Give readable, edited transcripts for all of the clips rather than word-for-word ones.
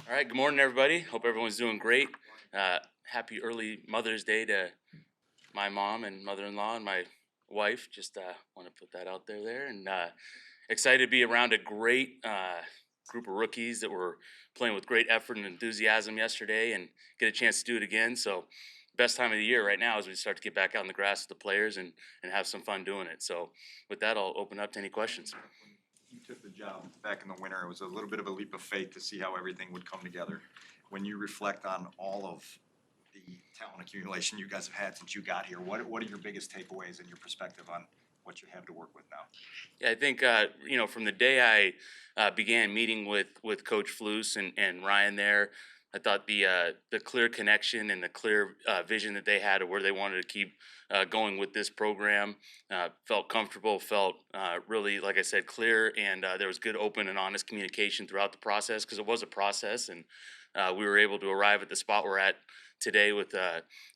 All right, good morning, everybody. Hope everyone's doing great. Happy early Mother's Day to my mom and mother-in-law and my wife. Just want to put that out there, and excited to be around a great group of rookies that were playing with great effort and enthusiasm yesterday, and get a chance to do it again. So, best time of the year right now as we start to get back out in the grass with the players and have some fun doing it. So, with that, I'll open up to any questions. You took the job back in the winter. It was a little bit of a leap of faith to see how everything would come together. When you reflect on all of the talent accumulation you guys have had since you got here, what are your biggest takeaways and your perspective on what you have to work with now? Yeah, I think from the day I began meeting with Coach Flus and Ryan there, I thought the clear connection and the clear vision that they had of where they wanted to keep going with this program felt comfortable, felt really, like I said, clear, and there was good, open, and honest communication throughout the process because it was a process, and we were able to arrive at the spot we're at today with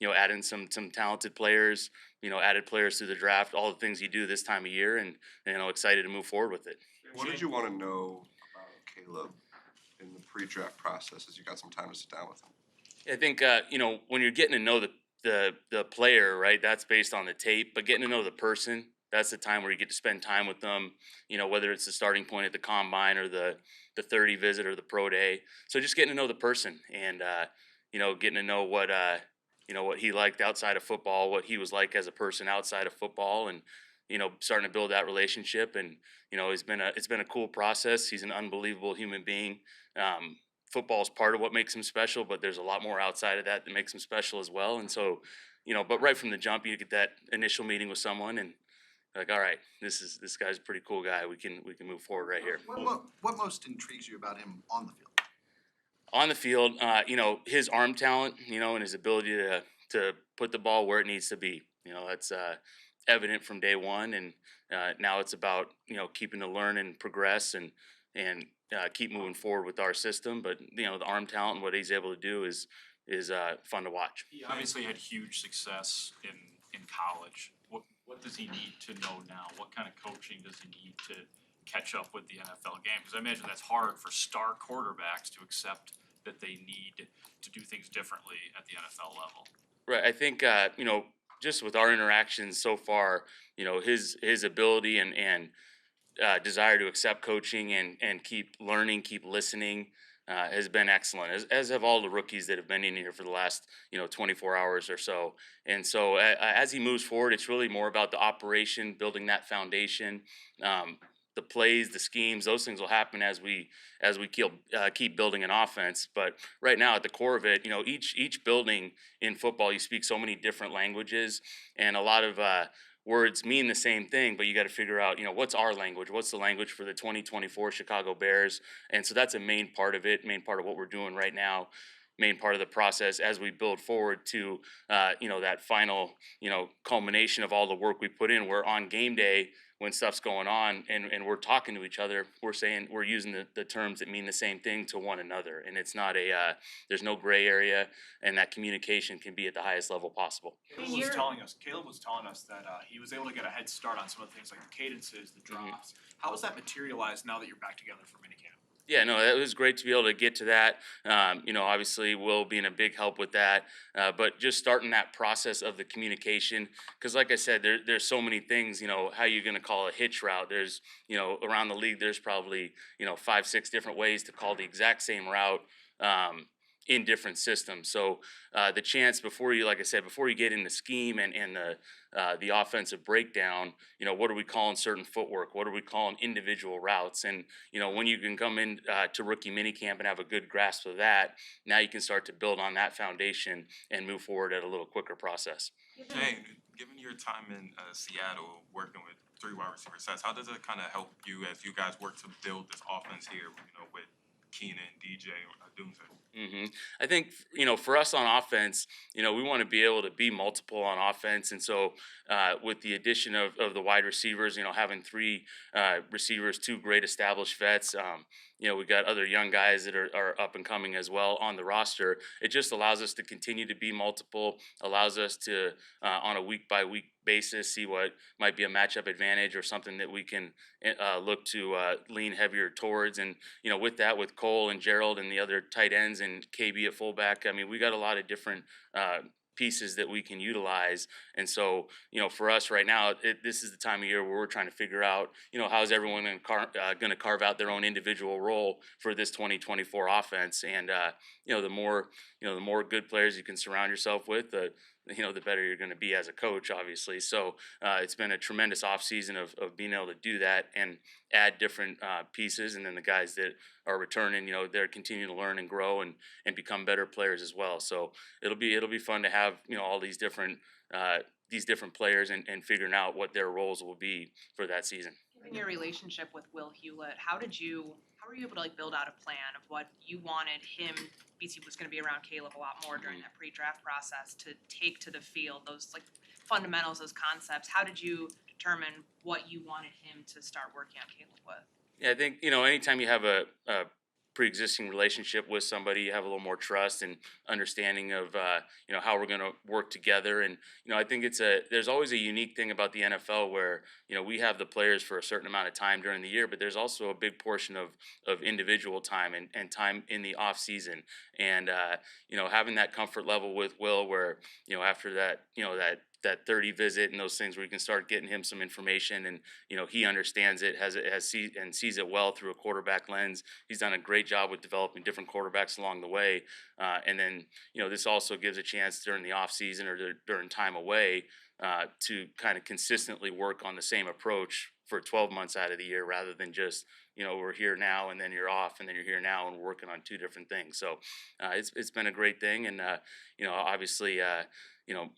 adding some talented players, added players through the draft, all the things you do this time of year, and excited to move forward with it. What did you want to know about Caleb in the pre-draft process as you got some time to sit down with him? I think when you're getting to know the player, right? That's based on the tape, but getting to know the person, that's the time where you get to spend time with them. Whether it's the starting point at the combine or the 30 visit or the pro day. So just getting to know the person and getting to know what he liked outside of football, what he was like as a person outside of football, and starting to build that relationship. And it's been a cool process. He's an unbelievable human being. Football is part of what makes him special, but there's a lot more outside of that makes him special as well. And so, but right from the jump, you get that initial meeting with someone, and like, all right, this guy's a pretty cool guy. We can move forward right here. What most intrigues you about him on the field? On the field, his arm talent, and his ability to put the ball where it needs to be. That's evident from day one, and now it's about keeping to learn and progress and keep moving forward with our system. But the arm talent and what he's able to do is fun to watch. He obviously had huge success in college. What does he need to know now? What kind of coaching does he need to catch up with the NFL game? Because I imagine that's hard for star quarterbacks to accept that they need to do things differently at the NFL level. Right. I think just with our interactions so far, his ability and desire to accept coaching and keep learning, keep listening has been excellent, as have all the rookies that have been in here for the last 24 hours or so. And so as he moves forward, it's really more about the operation, building that foundation. The plays, the schemes, those things will happen as we keep building an offense. But right now, at the core of it, each building in football, you speak so many different languages, and a lot of words mean the same thing. But you got to figure out, what's our language? What's the language for the 2024 Chicago Bears? And so that's a main part of it, main part of what we're doing right now. Main part of the process as we build forward to that final culmination of all the work we put in. We're on game day when stuff's going on and we're talking to each other, we're using the terms that mean the same thing to one another, and it's not there's no gray area, and that communication can be at the highest level possible. Caleb was telling us that he was able to get a head start on some of the things like the cadences, the drops. How has that materialized now that you're back together for minicamp? Yeah, no, it was great to be able to get to that. Obviously, Will being a big help with that, but just starting that process of the communication, because like I said, there's so many things. How you're going to call a hitch route. There's, around the league, there's probably 5-6 different ways to call the exact same route. In different systems. So the chance before you get in the scheme and the offensive breakdown, what are we calling certain footwork? What are we calling individual routes? And, when you can come in to rookie minicamp and have a good grasp of that, now you can start to build on that foundation and move forward at a little quicker process. Shane, given your time in Seattle working with 3 wide receiver sets, how does it kind of help you as you guys work to build this offense here, with Keenan, DJ, Dunze? I think, for us on offense, we want to be able to be multiple on offense. And so with the addition of the wide receivers, having 3 receivers, 2 great established vets, we got other young guys that are up and coming as well on the roster. It just allows us to continue to be multiple, allows us to, on a week-by-week basis, see what might be a matchup advantage or something that we can look to lean heavier towards. And with that, with Cole and Gerald and the other tight ends and KB at fullback, I mean, we got a lot of different pieces that we can utilize. And so, for us right now, this is the time of year where we're trying to figure out, how's everyone going to carve out their own individual role for this 2024 offense. And the more good players you can surround yourself with, the better you're going to be as a coach, obviously. So it's been a tremendous offseason of being able to do that and add different pieces. And then the guys that are returning, they're continuing to learn and grow and become better players as well. So it'll be fun to have, all these different players and figuring out what their roles will be for that season. In your relationship with Will Hewlett, how were you able to build out a plan of what you wanted him? BC was going to be around Caleb a lot more during that pre-draft process to take to the field, those fundamentals, those concepts. How did you determine what you wanted him to start working on Caleb with? Yeah, I think, anytime you have a pre-existing relationship with somebody, you have a little more trust and understanding of how we're going to work together. And I think there's always a unique thing about the NFL where we have the players for a certain amount of time during the year, but there's also a big portion of individual time and time in the off season. And having that comfort level with Will, where after that 30 visit and those things where you can start getting him some information and he understands it, sees it well through a quarterback lens. He's done a great job with developing different quarterbacks along the way, and then this also gives a chance during the off season or during time away to kind of consistently work on the same approach for 12 months out of the year, rather than just we're here now and then you're off and then you're here now and we're working on two different things. So it's been a great thing, and obviously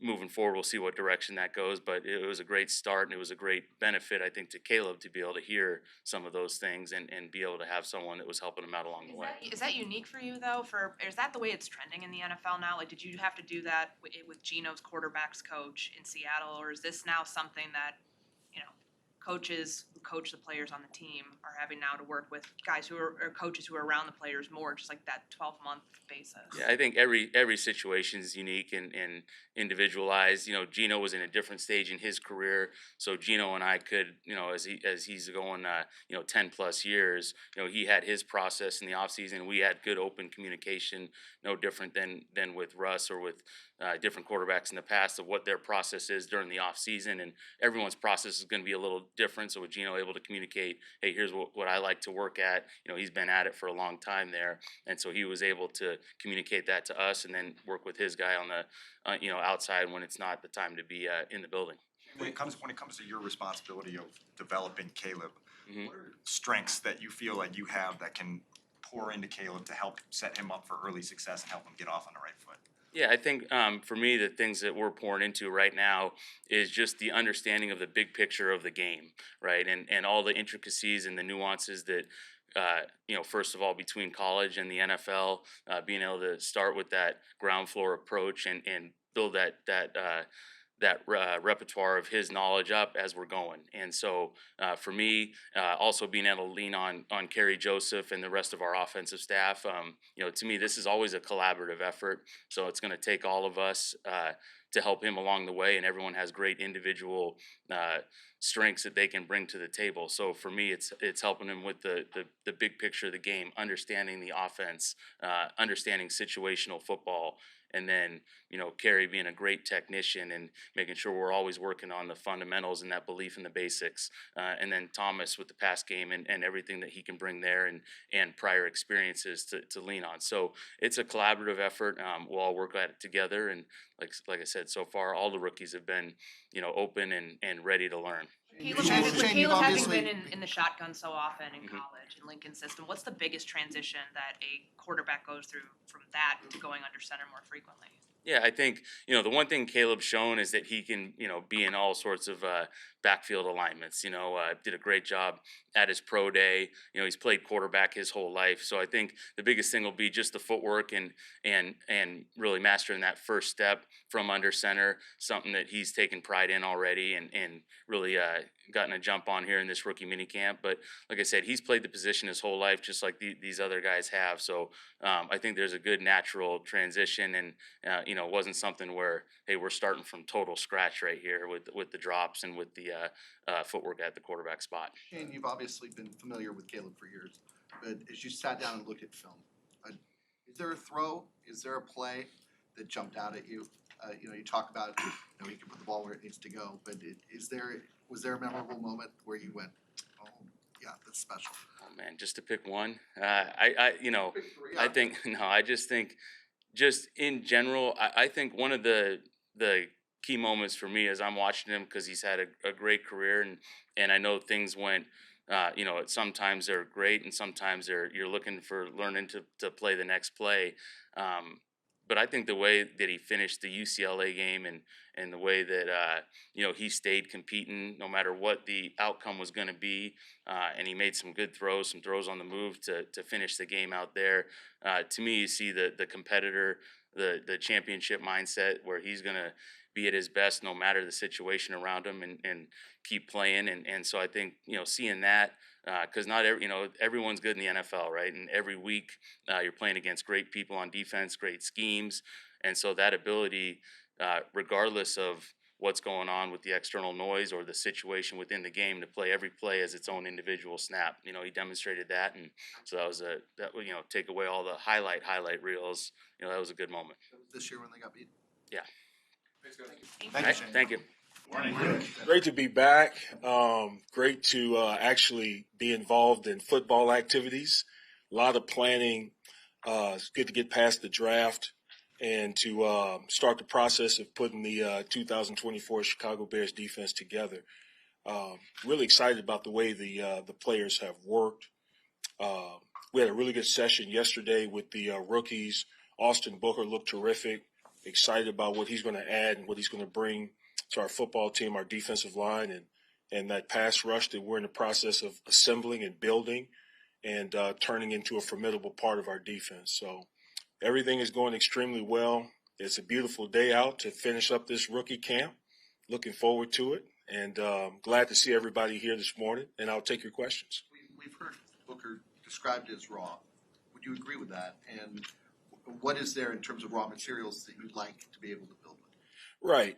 moving forward, we'll see what direction that goes. But it was a great start, and it was a great benefit, I think, to Caleb to be able to hear some of those things and be able to have someone that was helping him out along the way. Is that unique for you, though? Is that the way it's trending in the NFL now? Did you have to do that with Geno's quarterbacks coach in Seattle, or is this now something that coaches who coach the players on the team are having now to work with guys or coaches who are around the players more, just that 12-month basis? Yeah, I think every situation is unique and individualized. Geno was in a different stage in his career, so Geno and I could, as he's going, 10 plus years, he had his process in the off season. We had good open communication, no different than with Russ or with different quarterbacks in the past of what their process is during the off season, and everyone's process is going to be a little different. So with Geno able to communicate, hey, here's what I like to work at. He's been at it for a long time there, and so he was able to communicate that to us, and then work with his guy on the outside when it's not the time to be in the building. When it comes to your responsibility of developing Caleb, Mm-hmm. what are strengths that you feel like you have that can pour into Caleb to help set him up for early success and help him get off on the right foot? Yeah, I think for me, the things that we're pouring into right now is just the understanding of the big picture of the game, right? And all the intricacies and the nuances that, first of all, between college and the NFL, being able to start with that ground floor approach and build that repertoire of his knowledge up as we're going. And so for me, also being able to lean on Kerry Joseph and the rest of our offensive staff, to me, this is always a collaborative effort. So it's going to take all of us to help him along the way, and everyone has great individual strengths that they can bring to the table. So for me, it's helping him with the big picture of the game, understanding the offense, understanding situational football, and then Kerry being a great technician and making sure we're always working on the fundamentals and that belief in the basics, and then Thomas with the pass game and everything that he can bring there and prior experiences to lean on. So it's a collaborative effort. We'll all work at it together, and like I said, so far all the rookies have been open and ready to learn. Caleb, Shane, with you've Caleb having obviously- been in the shotgun so often in Mhm. college and Lincoln's system, what's the biggest transition that a quarterback goes through from that to going under center more frequently? Yeah, I think, the one thing Caleb's shown is that he can, be in all sorts of backfield alignments. Did a great job at his pro day. He's played quarterback his whole life. So I think the biggest thing will be just the footwork and really mastering that first step from under center, something that he's taken pride in already and really gotten a jump on here in this rookie minicamp. But like I said, he's played the position his whole life, just like these other guys have. So I think there's a good natural transition, and it wasn't something where, hey, we're starting from total scratch right here with the drops and with the footwork at the quarterback spot. Shane, you've obviously been familiar with Caleb for years, but as you sat down and looked at film, is there a throw? Is there a play that jumped out at you? You talk about, he can put the ball where it needs to go, but was there a memorable moment where you went, oh, yeah, that's special? Oh man, just to pick one, I think I just think, just in general, I think one of the key moments for me as I'm watching him, because he's had a great career, and I know things went. Sometimes they're great, and sometimes you're looking for learning to play the next play. But I think the way that he finished the UCLA game, and the way that he stayed competing no matter what the outcome was going to be, and he made some good throws, some throws on the move to finish the game out there. To me, you see the competitor, the championship mindset, where he's going to be at his best no matter the situation around him, and keep playing. And so I think seeing that, because not everyone's good in the NFL, right? And every week you're playing against great people on defense, great schemes, and so that ability, regardless of what's going on with the external noise or the situation within the game, to play every play as its own individual snap. He demonstrated that, and so that was take away all the highlight reels. That was a good moment. That was this year when they got beat. Yeah. Thank you, Shane. Thank you. Great to be back. Great to actually be involved in football activities. A lot of planning. It's good to get past the draft and to start the process of putting the 2024 Chicago Bears defense together. Really excited about the way the players have worked. We had a really good session yesterday with the rookies. Austin Booker looked terrific. Excited about what he's going to add and what he's going to bring to our football team, our defensive line, and that pass rush that we're in the process of assembling and building and turning into a formidable part of our defense. So everything is going extremely well. It's a beautiful day out to finish up this rookie camp. Looking forward to it, and glad to see everybody here this morning, and I'll take your questions. We've heard Booker described as raw. Would you agree with that? And what is there in terms of raw materials that you'd like to be able to build with? Right.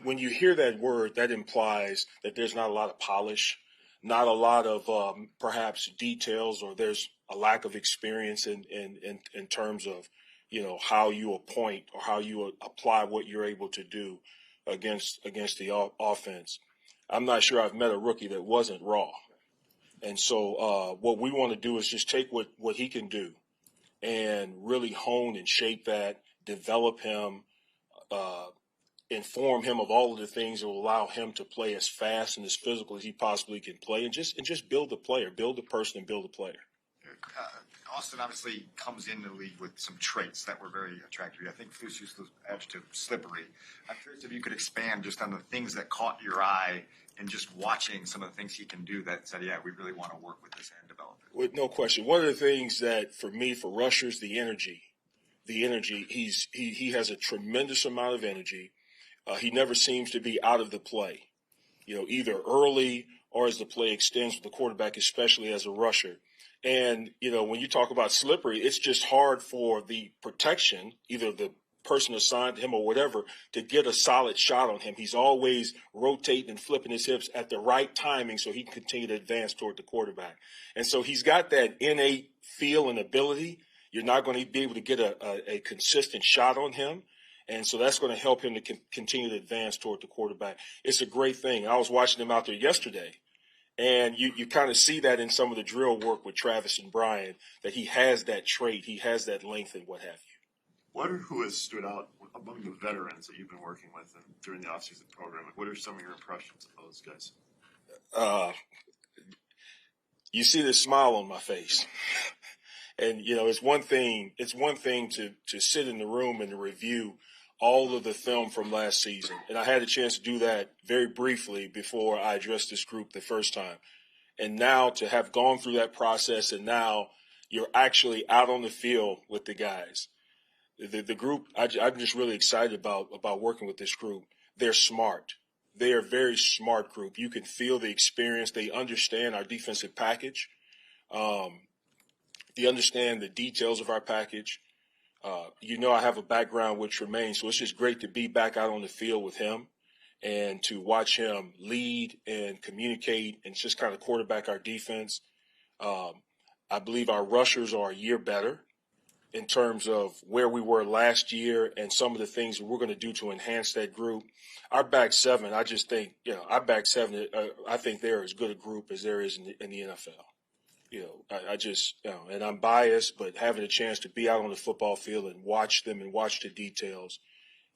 When you hear that word, that implies that there's not a lot of polish, not a lot of perhaps details, or there's a lack of experience in terms of, how you appoint or how you apply what you're able to do against the offense. I'm not sure I've met a rookie that wasn't raw. And so what we want to do is just take what he can do and really hone and shape that, develop him, inform him of all of the things that will allow him to play as fast and as physical as he possibly can play, and just build the player, build the person, and build the player. Austin obviously comes into the league with some traits that were very attractive. I think Flus used the adjective slippery. I'm curious if you could expand just on the things that caught your eye and just watching some of the things he can do that said, yeah, we really want to work with this and develop it. With no question. One of the things that, for me, for rushers, the energy, he has a tremendous amount of energy. He never seems to be out of the play, either early or as the play extends with the quarterback, especially as a rusher. And, when you talk about slippery, it's just hard for the protection, either the person assigned to him or whatever, to get a solid shot on him. He's always rotating and flipping his hips at the right timing so he can continue to advance toward the quarterback. And so he's got that innate feel and ability. You're not going to be able to get a consistent shot on him. And so that's going to help him to continue to advance toward the quarterback. It's a great thing. I was watching him out there yesterday, and you kind of see that in some of the drill work with Travis and Brian, that he has that trait, he has that length and what have you. Who has stood out among the veterans that you've been working with during the offseason program? What are some of your impressions of those guys? You see the smile on my face. And, it's one thing to sit in the room and to review all of the film from last season. And I had a chance to do that very briefly before I addressed this group the first time. And now to have gone through that process, and now you're actually out on the field with the guys. The group, I'm just really excited about working with this group. They're smart. They are a very smart group. You can feel the experience. They understand our defensive package. They understand the details of our package. I have a background with Tremaine, so it's just great to be back out on the field with him and to watch him lead and communicate and just kind of quarterback our defense. I believe our rushers are a year better in terms of where we were last year and some of the things that we're going to do to enhance that group. Our back seven, I just think, our back seven, I think they're as good a group as there is in the NFL. I just, and I'm biased, but having a chance to be out on the football field and watch them and watch the details,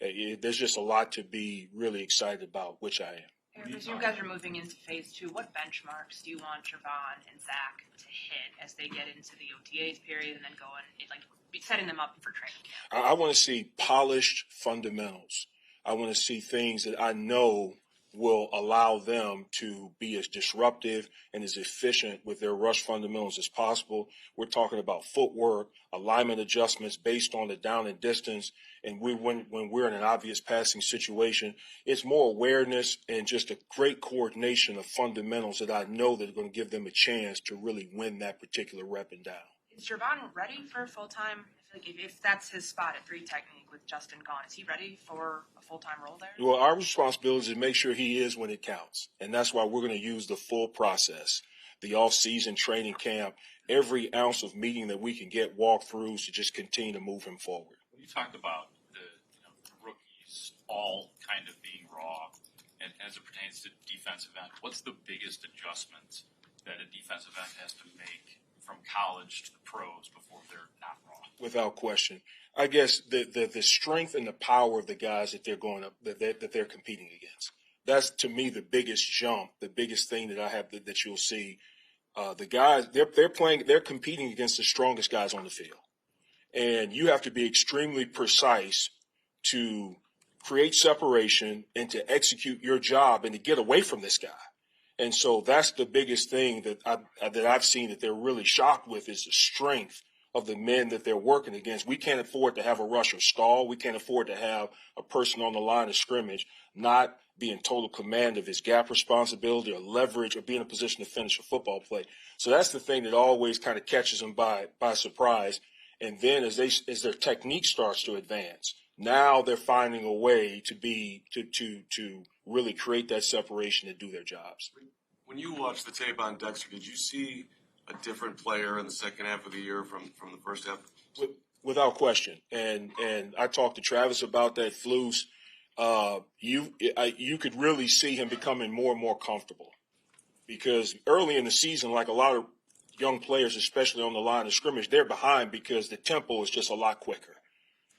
there's just a lot to be really excited about, which I am. Eric, as you guys are moving into phase 2, what benchmarks do you want Javon and Zach to hit as they get into the OTAs period and then going, setting them up for training camp? I want to see polished fundamentals. I want to see things that I know will allow them to be as disruptive and as efficient with their rush fundamentals as possible. We're talking about footwork, alignment adjustments based on the down and distance. And when we're in an obvious passing situation, it's more awareness and just a great coordination of fundamentals that I know that are going to give them a chance to really win that particular rep and down. Is Javon ready for full-time? I feel like if that's his spot at 3 technique with Justin gone, is he ready for a full-time role there? Well, our responsibility is to make sure he is when it counts. And that's why we're going to use the full process, the off-season training camp, every ounce of meeting that we can get walkthroughs to just continue to move him forward. When you talked about the rookies all kind of being raw, and as it pertains to defensive end, what's the biggest adjustment that a defensive end has to make from college to the pros before they're not raw? Without question. I guess the strength and the power of the guys that they're going up, that they're competing against. That's, to me, the biggest jump, the biggest thing that I have that you'll see. The guys, they're competing against the strongest guys on the field. And you have to be extremely precise to create separation and to execute your job and to get away from this guy. And so that's the biggest thing that I've seen that they're really shocked with is the strength of the men that they're working against. We can't afford to have a rusher stall. We can't afford to have a person on the line of scrimmage not be in total command of his gap responsibility or leverage or be in a position to finish a football play. So that's the thing that always kind of catches them by surprise. And then as their technique starts to advance, now they're finding a way to really create that separation and do their jobs. When you watched the tape on Dexter, did you see a different player in the second half of the year from the first half? Without question. And I talked to Travis about that. Flus, you could really see him becoming more and more comfortable because early in the season, like a lot of young players, especially on the line of scrimmage, they're behind because the tempo is just a lot quicker.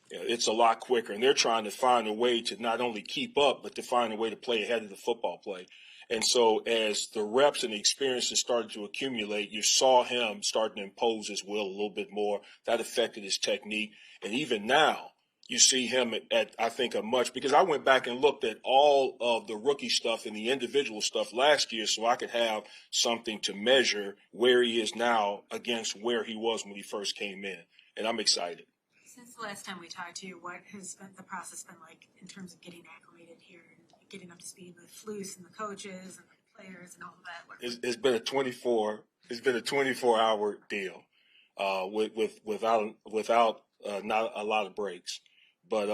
It's a lot quicker, and they're trying to find a way to not only keep up, but to find a way to play ahead of the football play. And so as the reps and the experiences started to accumulate, you saw him starting to impose his will a little bit more. That affected his technique. And even now, you see him at I think, because I went back and looked at all of the rookie stuff and the individual stuff last year so I could have something to measure where he is now against where he was when he first came in. And I'm excited. Since the last time we talked to you, what has the process been like in terms of getting acclimated here and getting up to speed with Flus and the coaches and the players and all of that? It's been a 24-hour deal, without not a lot of breaks. But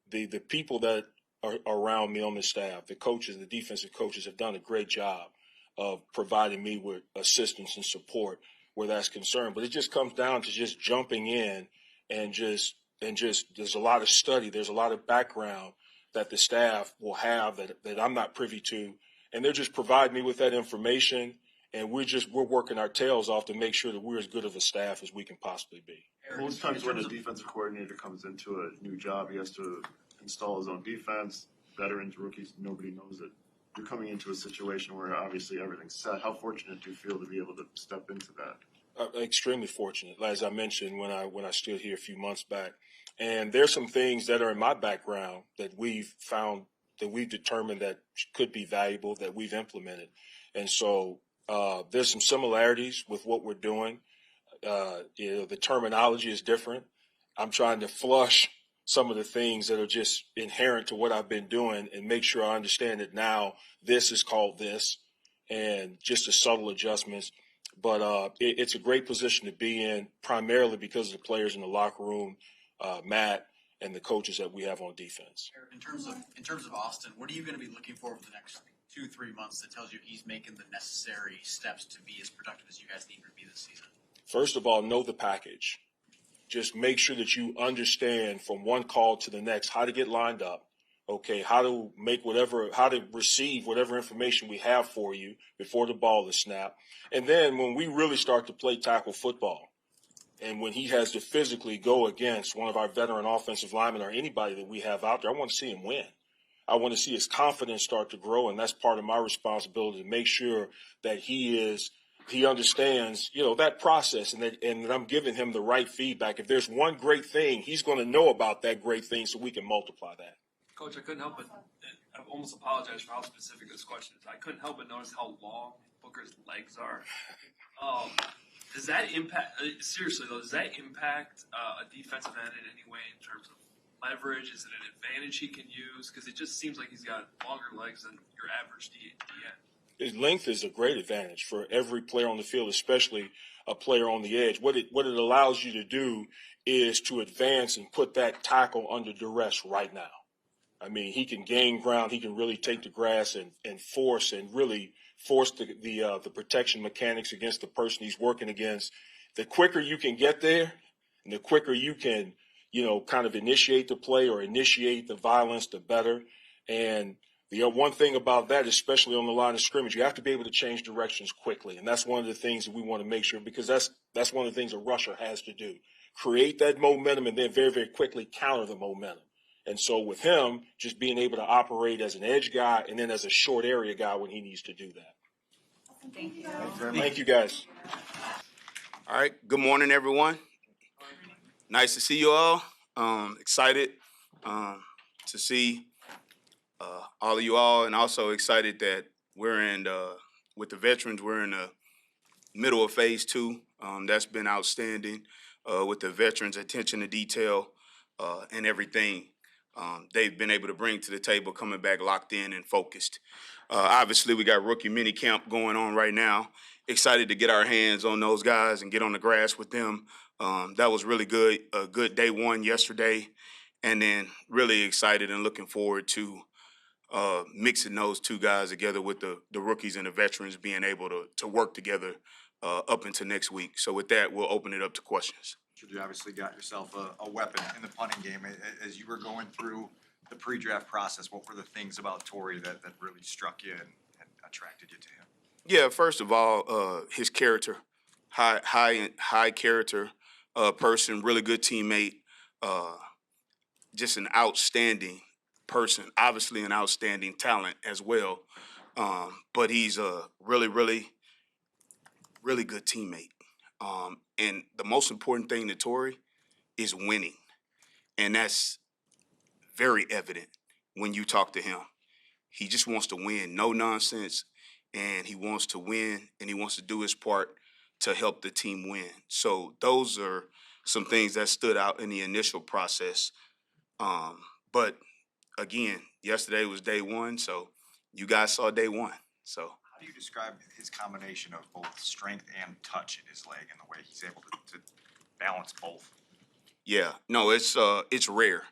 the people that are around me on the staff, the coaches, the defensive coaches, have done a great job of providing me with assistance and support where that's concerned. But it just comes down to just jumping in and just there's a lot of study, there's a lot of background that the staff will have that I'm not privy to, and they're just providing me with that information, and we're working our tails off to make sure that we're as good of a staff as we can possibly be. Most times when a defensive coordinator comes into a new job, he has to install his own defense. Veterans, rookies, nobody knows it. You're coming into a situation where obviously everything's set. How fortunate do you feel to be able to step into that? Extremely fortunate, as I mentioned when I stood here a few months back. And there's some things that are in my background that we've found, that we've determined that could be valuable, that we've implemented. And so there's some similarities with what we're doing. The terminology is different. I'm trying to flush some of the things that are just inherent to what I've been doing and make sure I understand that now this is called this and just the subtle adjustments. But it's a great position to be in, primarily because of the players in the locker room, Matt, and the coaches that we have on defense. In terms of Austin, what are you going to be looking for over the next 2-3 months that tells you he's making the necessary steps to be as productive as you guys need him to be this season? First of all, know the package. Just make sure that you understand from one call to the next how to get lined up, okay, how to receive whatever information we have for you before the ball is snapped. And then when we really start to play tackle football, and when he has to physically go against one of our veteran offensive linemen or anybody that we have out there, I want to see him win. I want to see his confidence start to grow, and that's part of my responsibility to make sure that he understands, that process, and that I'm giving him the right feedback. If there's one great thing, he's going to know about that great thing so we can multiply that. Coach, I couldn't help but, I almost apologize for how specific this question is. I couldn't help but notice how long Booker's legs are. Does that impact, seriously though, does that impact a defensive end in any way in terms of leverage? Is it an advantage he can use? Because it just seems like he's got longer legs than your average D end. His length is a great advantage for every player on the field, especially a player on the edge. What it allows you to do is to advance and put that tackle under duress right now. I mean, he can gain ground. He can really take the grass and force the protection mechanics against the person he's working against. The quicker you can get there, and the quicker you can, kind of initiate the play or initiate the violence, the better. And the one thing about that, especially on the line of scrimmage, you have to be able to change directions quickly. And that's one of the things that we want to make sure, because that's one of the things a rusher has to do. Create that momentum and then very, very quickly counter the momentum. And so with him, just being able to operate as an edge guy and then as a short area guy when he needs to do that. Thank you. Thank you, guys. All right. Good morning, everyone. Nice to see you all. Excited to see all of you all, and also excited that we're in with the veterans. We're in the middle of phase 2. That's been outstanding with the veterans' attention to detail and everything they've been able to bring to the table, coming back locked in and focused. Obviously, we got rookie minicamp going on right now. Excited to get our hands on those guys and get on the grass with them. That was really good. A good day one yesterday, and then really excited and looking forward to mixing those two guys together with the rookies and the veterans being able to work together up into next week. So with that, we'll open it up to questions. You obviously got yourself a weapon in the punting game. As you were going through the pre-draft process, what were the things about Torrey that really struck you and attracted you to him? Yeah, first of all, his character, high character person, really good teammate, just an outstanding person, obviously an outstanding talent as well. But he's a really, really, really good teammate. And the most important thing to Torrey is winning. And that's very evident when you talk to him. He just wants to win, no nonsense, and he wants to win, and he wants to do his part to help the team win. So those are some things that stood out in the initial process. But again, yesterday was day one, so you guys saw day one. So how do you describe his combination of both strength and touch in his leg and the way he's able to balance both? Yeah, no, it's rare.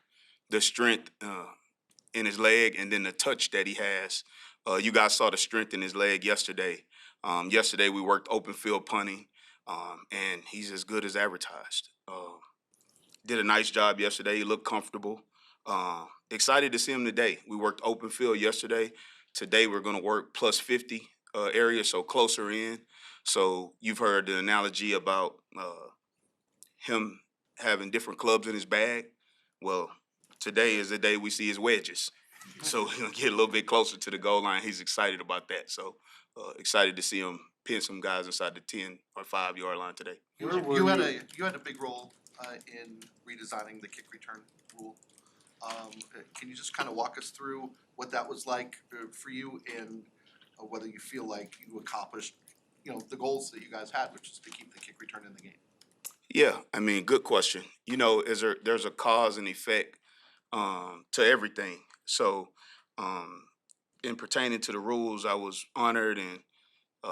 The strength in his leg and then the touch that he has. You guys saw the strength in his leg yesterday. Yesterday we worked open field punting, and he's as good as advertised. Did a nice job yesterday. He looked comfortable. Excited to see him today. We worked open field yesterday. Today we're going to work plus 50 area, so closer in. So you've heard the analogy about him having different clubs in his bag. Well, today is the day we see his wedges. So he'll get a little bit closer to the goal line. He's excited about that. So excited to see him pin some guys inside the 10 or 5-yard line today. You had a big role in redesigning the kick return rule. Can you just kind of walk us through what that was like for you and whether you feel like you accomplished, the goals that you guys had, which is to keep the kick return in the game? Yeah, I mean, good question. There's a cause and effect to everything. So, in pertaining to the rules, I was honored and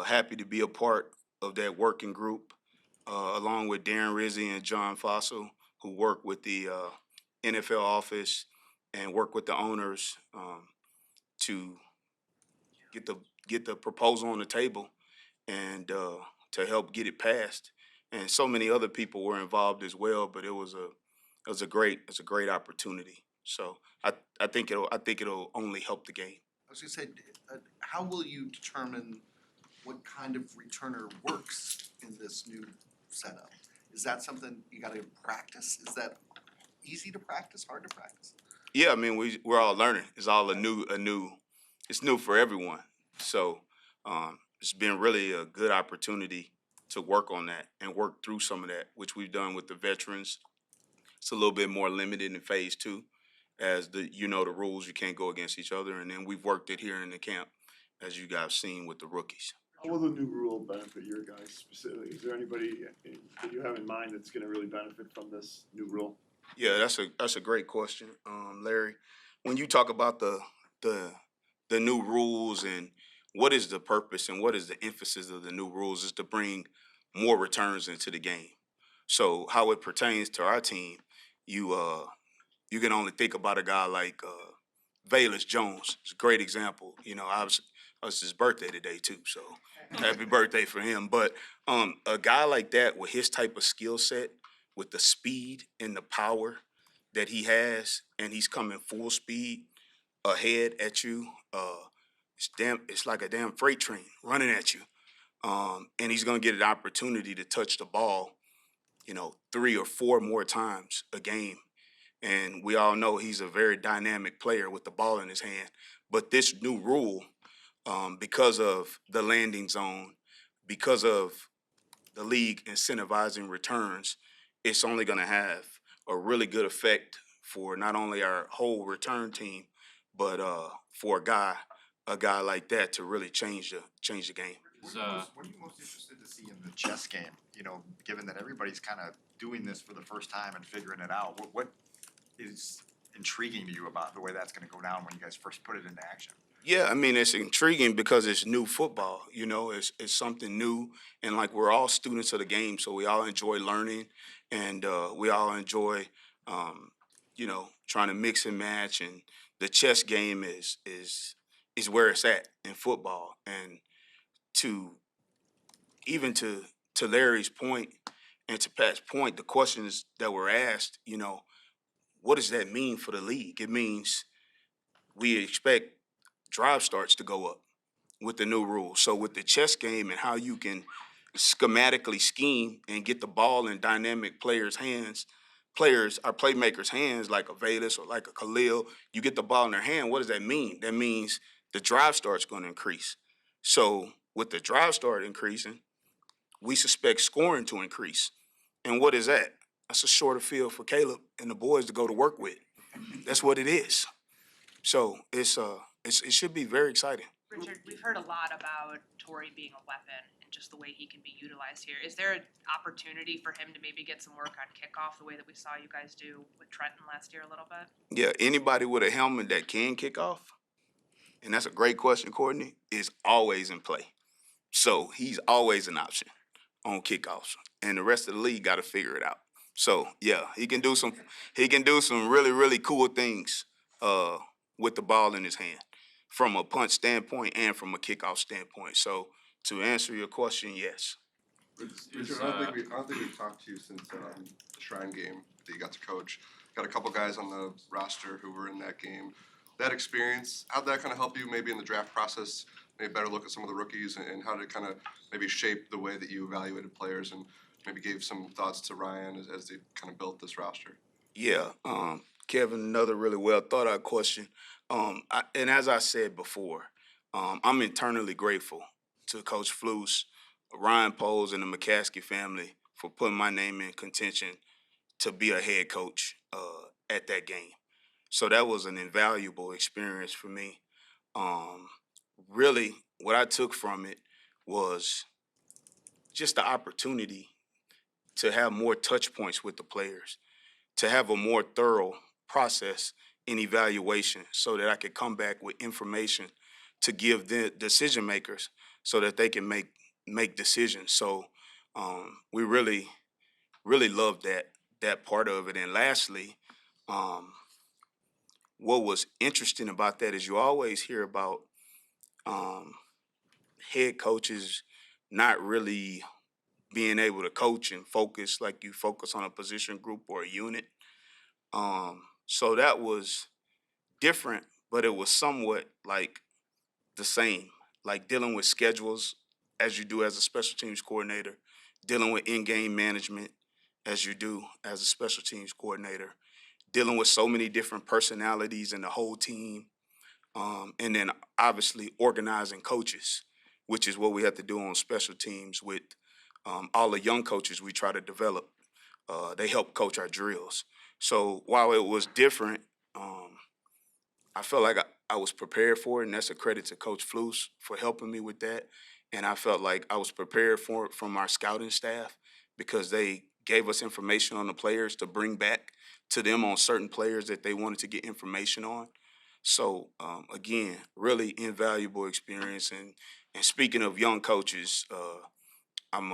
happy to be a part of that working group, along with Darren Rizzi and John Fossil, who work with the NFL office and work with the owners to get the get the proposal on the table and to help get it passed. And so many other people were involved as well, but it's a great opportunity. So I think it'll only help the game. I was gonna say, how will you determine what kind of returner works in this new setup? Is that something you gotta practice? Is that easy to practice, hard to practice? Yeah, I mean we're all learning. It's all it's new for everyone. So it's been really a good opportunity to work on that and work through some of that, which we've done with the veterans. It's a little bit more limited in phase two, as the rules, you can't go against each other, and then we've worked it here in the camp, as you guys seen with the rookies. How will the new rule benefit your guys specifically? Is there anybody that you have in mind that's gonna really benefit from this new rule? Yeah, that's a great question, Larry. When you talk about the new rules and what is the purpose and what is the emphasis of the new rules is to bring more returns into the game. So how it pertains to our team, you can only think about a guy like Valus Jones. It's a great example. It's his birthday today too, so happy birthday for him. But a guy like that with his type of skill set, with the speed and the power that he has, and he's coming full speed ahead at you. It's like a damn freight train running at you. And he's gonna get an opportunity to touch the ball, 3 or 4 more times a game. And we all know he's a very dynamic player with the ball in his hand. But this new rule, because of the landing zone, because of the league incentivizing returns, it's only going to have a really good effect for not only our whole return team, but for a guy like that to really change the game. What are you most interested to see in the chess game? Given that everybody's kind of doing this for the first time and figuring it out, what is intriguing to you about the way that's going to go down when you guys first put it into action? Yeah, I mean, it's intriguing because it's new football. It's something new, and like we're all students of the game, so we all enjoy learning, and we all enjoy, trying to mix and match. And the chess game is where it's at in football. And to even to Larry's point and to Pat's point, the questions that were asked, what does that mean for the league? It means we expect drive starts to go up with the new rules. So with the chess game and how you can schematically scheme and get the ball in dynamic players' our playmakers' hands, like a Valus or like a Khalil, you get the ball in their hand. What does that mean? That means the drive start's going to increase. So with the drive start increasing, we suspect scoring to increase. And what is that? That's a shorter field for Caleb and the boys to go to work with. That's what it is. So it should be very exciting. Richard, we've heard a lot about Torrey being a weapon and just the way he can be utilized here. Is there an opportunity for him to maybe get some work on kickoff the way that we saw you guys do with Trenton last year a little bit? Yeah, anybody with a helmet that can kick off, and that's a great question, Courtney, is always in play. So he's always an option on kickoffs, and the rest of the league got to figure it out. So yeah, he can do some really, really cool things with the ball in his hand, from a punch standpoint and from a kickoff standpoint. So to answer your question, yes. Richard, I don't think we've talked to you since the Shrine game that you got to coach. Got a couple guys on the roster who were in that game. That experience, how'd that kind of help you maybe in the draft process, maybe better look at some of the rookies, and how did it kind of maybe shape the way that you evaluated players and maybe gave some thoughts to Ryan as they kind of built this roster? Yeah, Kevin, another really well thought out question. And as I said before, I'm eternally grateful to Coach Flus, Ryan Poles, and the McCaskey family for putting my name in contention to be a head coach at that game. So that was an invaluable experience for me. Really, what I took from it was just the opportunity to have more touch points with the players, to have a more thorough process an evaluation so that I could come back with information to give the decision makers so that they can make decisions. So we really love that part of it. And lastly, what was interesting about that is you always hear about head coaches not really being able to coach and focus like you focus on a position group or a unit. So that was different, but it was somewhat like the same, like dealing with schedules as you do as a special teams coordinator, dealing with in-game management as you do as a special teams coordinator, dealing with so many different personalities in the whole team, and then obviously organizing coaches, which is what we have to do on special teams with all the young coaches we try to develop. They help coach our drills. So while it was different, I felt like I was prepared for it, and that's a credit to Coach Flus for helping me with that. And I felt like I was prepared for it from our scouting staff because they gave us information on the players to bring back to them on certain players that they wanted to get information on. So again, really invaluable experience. And speaking of young coaches, I'm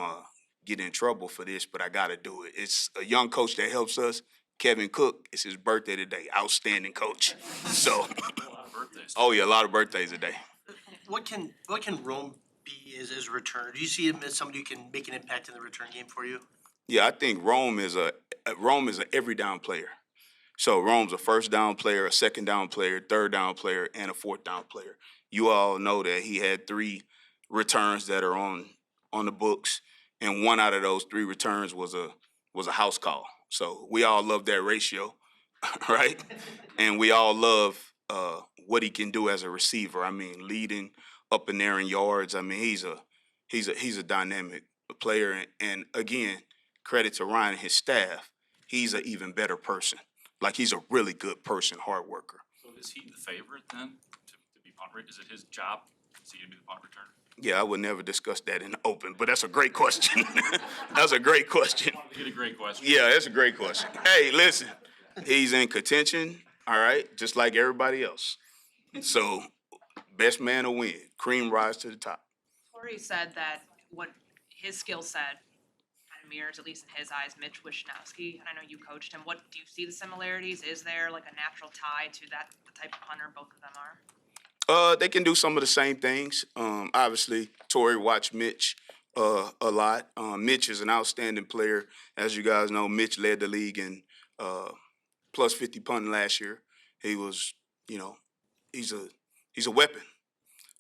get in trouble for this, but I got to do it. It's a young coach that helps us. Kevin Cook, it's his birthday today. Outstanding coach. So, A lot of birthdays. oh yeah, a lot of birthdays today. What can Rome be as a returner? Do you see him as somebody who can make an impact in the return game for you? Yeah, I think Rome is a every down player. So Rome's a first down player, a second down player, third down player, and a fourth down player. You all know that he had 3 returns that are on the books, and 1 out of those 3 returns was a house call. So we all love that ratio, right? And we all love what he can do as a receiver. I mean, leading up in there in yards. I mean, he's a dynamic player, and again, credit to Ryan and his staff. He's an even better person. Like, he's a really good person, hard worker. So is he the favorite then to be punt returner? Is it his job? Is he to be the punt returner? Yeah, I would never discuss that in the open, but that's a great question. That's a great question. You get a great question. Yeah, that's a great question. Hey, listen, he's in contention, all right, just like everybody else. So, best man will win. Cream rise to the top. Corey said that what his skill set kind of mirrors, at least in his eyes, Mitch Wishnowsky, and I know you coached him. What do you see the similarities? Is there like a natural tie to that, the type of punter both of them are? They can do some of the same things. Obviously, Torrey watched Mitch a lot. Mitch is an outstanding player. As you guys know, Mitch led the league in plus 50 punting last year. He was, he's a weapon.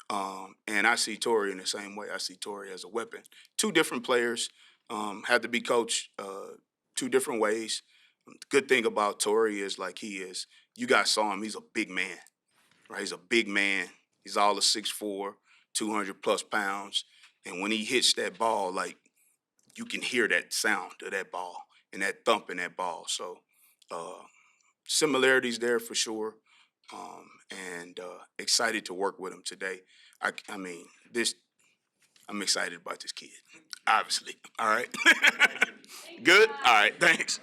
And I see Torrey in the same way. I see Torrey as a weapon. 2 different players have to be coached 2 different ways. The good thing about Torrey is you guys saw him, he's a big man. Right, he's a big man. He's all of 6'4", 200 plus pounds. And when he hits that ball, you can hear that sound of that ball and that thump in that ball. So similarities there for sure. And excited to work with him today. I'm excited about this kid, obviously. All right. Good? All right, thanks.